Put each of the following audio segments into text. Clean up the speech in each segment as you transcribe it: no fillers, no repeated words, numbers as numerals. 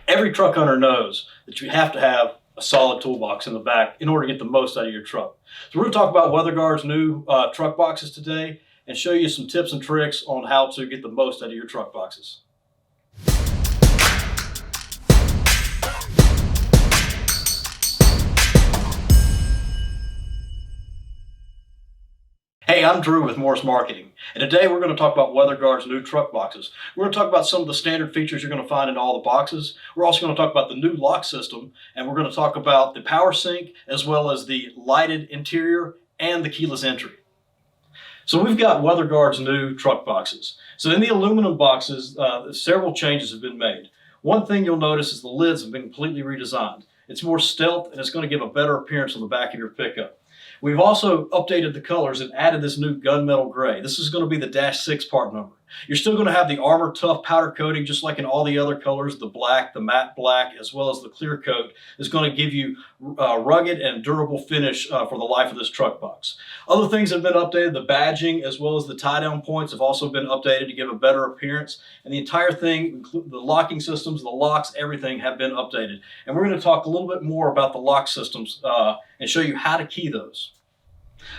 Every truck owner knows that you have to have a solid toolbox in the back in order to get the most out of your truck. So we're going to talk about WeatherGuard's new truck boxes today and show you some tips and tricks on how to get the most out of your truck boxes. Hey, I'm Drew with Morris Marketing, and today we're going to talk about WeatherGuard's new truck boxes. We're going to talk about some of the standard features you're going to find in all the boxes. We're also going to talk about the new lock system, and we're going to talk about the PowerSync as well as the lighted interior and the keyless entry. So we've got WeatherGuard's new truck boxes. So in the aluminum boxes, several changes have been made. One thing you'll notice is the lids have been completely redesigned. It's more stealth, and it's going to give a better appearance on the back of your pickup. We've also updated the colors and added this new Gunmetal Gray. This is going to be the -6 part number. You're still going to have the Armor Tough powder coating just like in all the other colors. The black, the matte black, as well as the clear coat is going to give you rugged and durable finish for the life of this truck box. Other things have been updated. The badging as well as the tie-down points have also been updated to give a better appearance. And the entire thing, the locking systems, the locks, everything have been updated. And we're going to talk a little bit more about the lock systems and show you how to key those.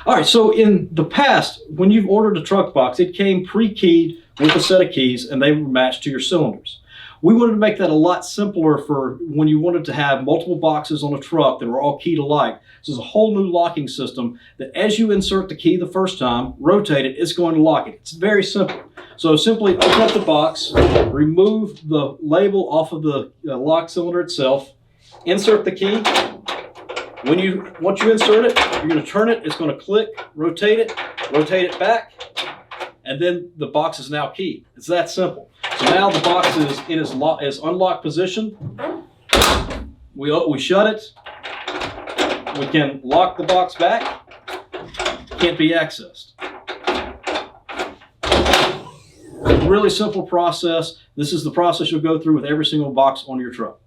All right, so in the past, when you've ordered a truck box, it came pre-keyed with a set of keys and they were matched to your cylinders. We wanted to make that a lot simpler for when you wanted to have multiple boxes on a truck that were all keyed alike. So there's a whole new locking system that as you insert the key the first time, rotate it, it's going to lock it. It's very simple. So simply open up the box, remove the label off of the lock cylinder itself, insert the key. Once you insert it, you're going to turn it, it's going to click, rotate it back, and then the box is now keyed. It's that simple. So now the box is in its unlocked position. We shut it. We can lock the box back. Can't be accessed. Really simple process. This is the process you'll go through with every single box on your truck.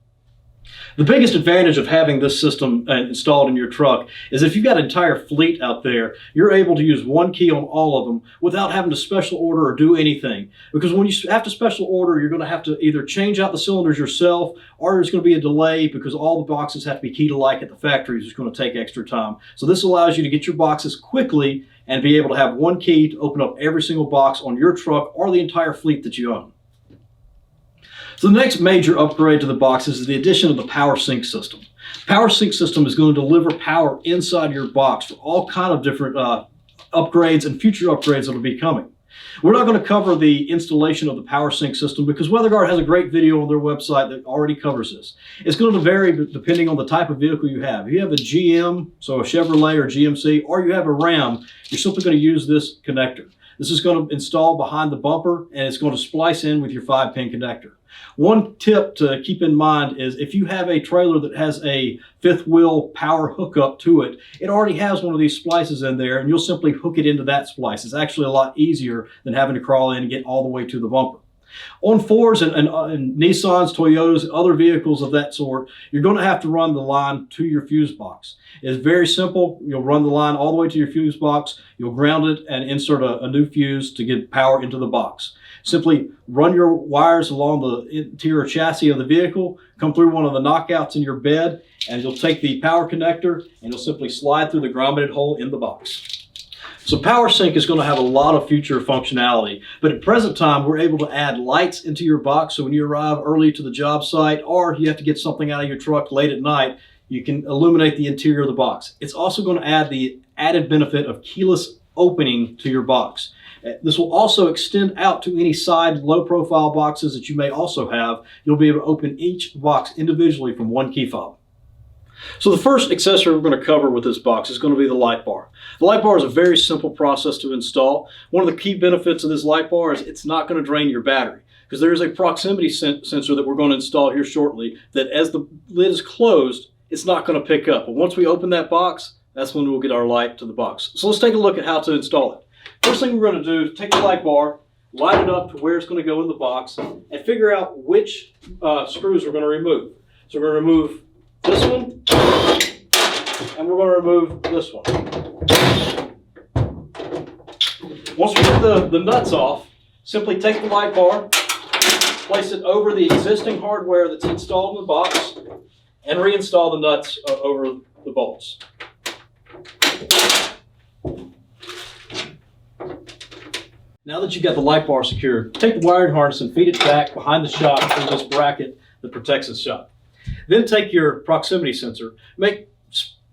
The biggest advantage of having this system installed in your truck is if you've got an entire fleet out there, you're able to use one key on all of them without having to special order or do anything. Because when you have to special order, you're going to have to either change out the cylinders yourself or there's going to be a delay because all the boxes have to be keyed alike at the factories. It's going to take extra time. So this allows you to get your boxes quickly and be able to have one key to open up every single box on your truck or the entire fleet that you own. So the next major upgrade to the boxes is the addition of the PowerSync system. PowerSync system is going to deliver power inside your box for all kind of different upgrades and future upgrades that will be coming. We're not going to cover the installation of the PowerSync system because WeatherGuard has a great video on their website that already covers this. It's going to vary depending on the type of vehicle you have. If you have a GM, so a Chevrolet or GMC, or you have a Ram, you're simply going to use this connector. This is going to install behind the bumper and it's going to splice in with your 5-pin connector. One tip to keep in mind is if you have a trailer that has a 5th wheel power hookup to it, it already has one of these splices in there and you'll simply hook it into that splice. It's actually a lot easier than having to crawl in and get all the way to the bumper. On Fords and Nissans, Toyotas, other vehicles of that sort, you're going to have to run the line to your fuse box. It's very simple. You'll run the line all the way to your fuse box. You'll ground it and insert a new fuse to get power into the box. Simply run your wires along the interior chassis of the vehicle, come through one of the knockouts in your bed, and you'll take the power connector and you'll simply slide through the grommeted hole in the box. So PowerSync is going to have a lot of future functionality, but at present time we're able to add lights into your box so when you arrive early to the job site or you have to get something out of your truck late at night, you can illuminate the interior of the box. It's also going to add the added benefit of keyless opening to your box. This will also extend out to any side low-profile boxes that you may also have. You'll be able to open each box individually from one key fob. So the first accessory we're going to cover with this box is going to be the light bar. The light bar is a very simple process to install. One of the key benefits of this light bar is it's not going to drain your battery because there is a proximity sensor that we're going to install here shortly that as the lid is closed, it's not going to pick up. But once we open that box, that's when we'll get our light to the box. So let's take a look at how to install it. First thing we're going to do is take the light bar, line it up to where it's going to go in the box, and figure out which screws we're going to remove. So we're going to remove this one, and we're going to remove this one. Once we get the nuts off, simply take the light bar, place it over the existing hardware that's installed in the box, and reinstall the nuts over the bolts. Now that you've got the light bar secured, take the wiring harness and feed it back behind the shock through this bracket that protects the shock. Then take your proximity sensor.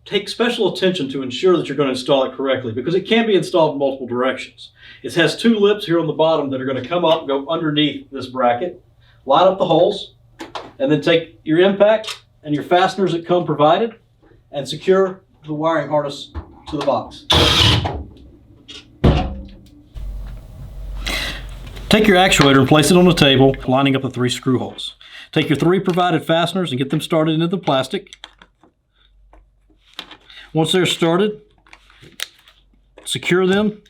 Take special attention to ensure that you're going to install it correctly, because it can be installed in multiple directions. It has two lips here on the bottom that are going to come up and go underneath this bracket. Line up the holes, and then take your impact and your fasteners that come provided and secure the wiring harness to the box. Take your actuator and place it on the table, lining up the 3 screw holes. Take your 3 provided fasteners and get them started into the plastic. Once they're started, secure them.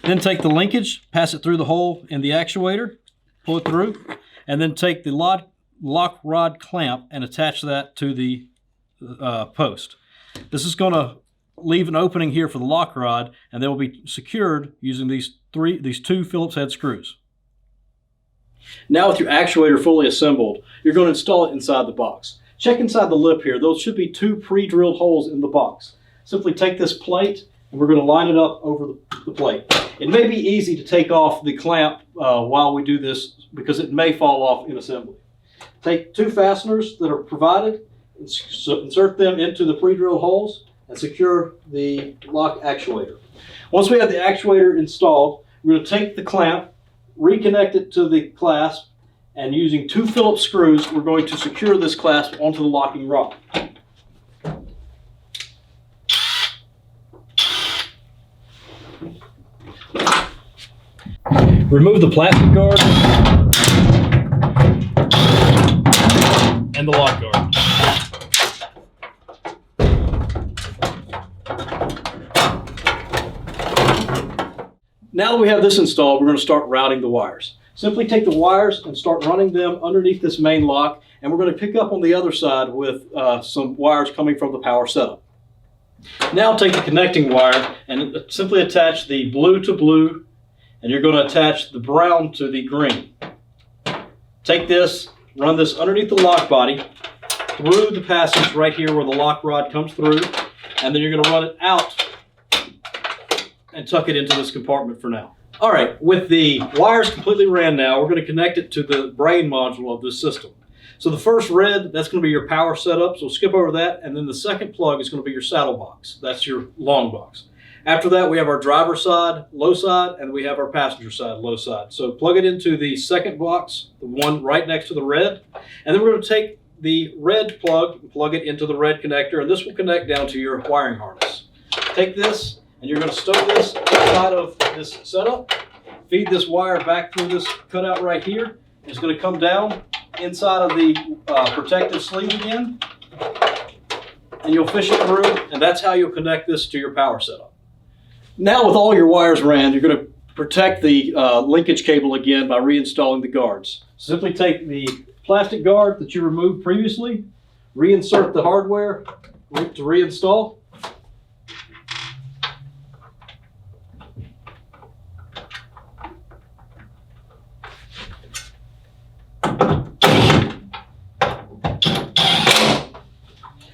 Then take the linkage, pass it through the hole in the actuator, pull it through, and then take the lock rod clamp and attach that to the post. This is going to leave an opening here for the lock rod, and they will be secured using these 2 Phillips head screws. Now with your actuator fully assembled, you're going to install it inside the box. Check inside the lip here. Those should be 2 pre-drilled holes in the box. Simply take this plate and we're going to line it up over the plate. It may be easy to take off the clamp while we do this because it may fall off in assembly. Take 2 fasteners that are provided, insert them into the pre-drilled holes and secure the lock actuator. Once we have the actuator installed, we're going to take the clamp, reconnect it to the clasp, and using 2 Phillips screws, we're going to secure this clasp onto the locking rod. Remove the plastic guard and the lock guard. Now that we have this installed, we're going to start routing the wires. Simply take the wires and start running them underneath this main lock, and we're going to pick up on the other side with some wires coming from the power setup. Now take the connecting wire and simply attach the blue to blue, and you're going to attach the brown to the green. Take this, run this underneath the lock body, through the passage right here where the lock rod comes through, and then you're going to run it out and tuck it into this compartment for now. All right, with the wires completely ran now, we're going to connect it to the brain module of this system. So the first red, that's going to be your power setup, so skip over that, and then the second plug is going to be your saddle box. That's your long box. After that, we have our driver side, low side, and we have our passenger side, low side. So plug it into the second box, the one right next to the red, and then we're going to take the red plug and plug it into the red connector, and this will connect down to your wiring harness. Take this, and you're going to stow this inside of this setup, feed this wire back through this cutout right here. It's going to come down inside of the protective sleeve again, and you'll fish it through, and that's how you'll connect this to your power setup. Now with all your wires ran, you're going to protect the linkage cable again by reinstalling the guards. Simply take the plastic guard that you removed previously, reinsert the hardware to reinstall.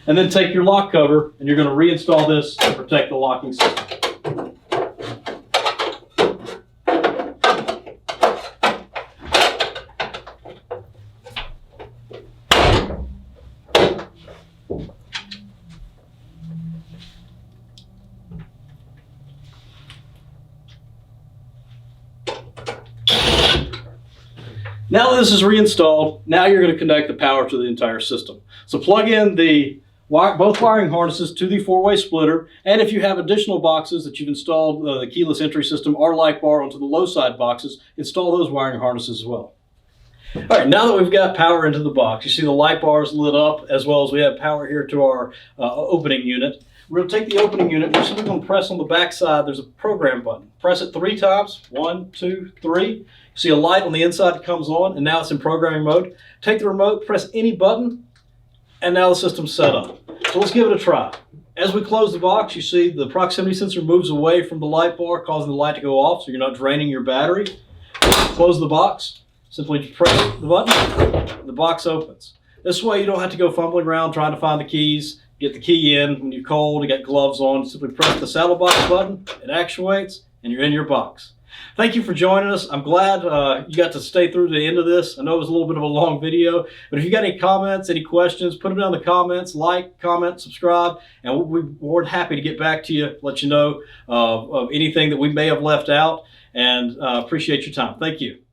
And then take your lock cover and you're going to reinstall this to protect the locking system. Now that this is reinstalled, now you're going to connect the power to the entire system. So plug in both wiring harnesses to the 4-way splitter, and if you have additional boxes that you've installed the keyless entry system or light bar onto the low side boxes, install those wiring harnesses as well. All right, now that we've got power into the box, you see the light bars lit up as well as we have power here to our opening unit. We're going to take the opening unit, we're simply going to press on the back side, there's a program button. Press it 3 times, 1, 2, 3. You see a light on the inside that comes on, and now it's in programming mode. Take the remote, press any button, and now the system's set up. So let's give it a try. As we close the box, you see the proximity sensor moves away from the light bar, causing the light to go off so you're not draining your battery. Close the box, simply just press the button, the box opens. This way you don't have to go fumbling around trying to find the keys, get the key in when you're cold, you got gloves on, simply press the saddle box button, it actuates, and you're in your box. Thank you for joining us. I'm glad you got to stay through to the end of this. I know it was a little bit of a long video, but if you got any comments, any questions, put them down in the comments, like, comment, subscribe, and we'll be more than happy to get back to you, let you know of anything that we may have left out, and appreciate your time. Thank you.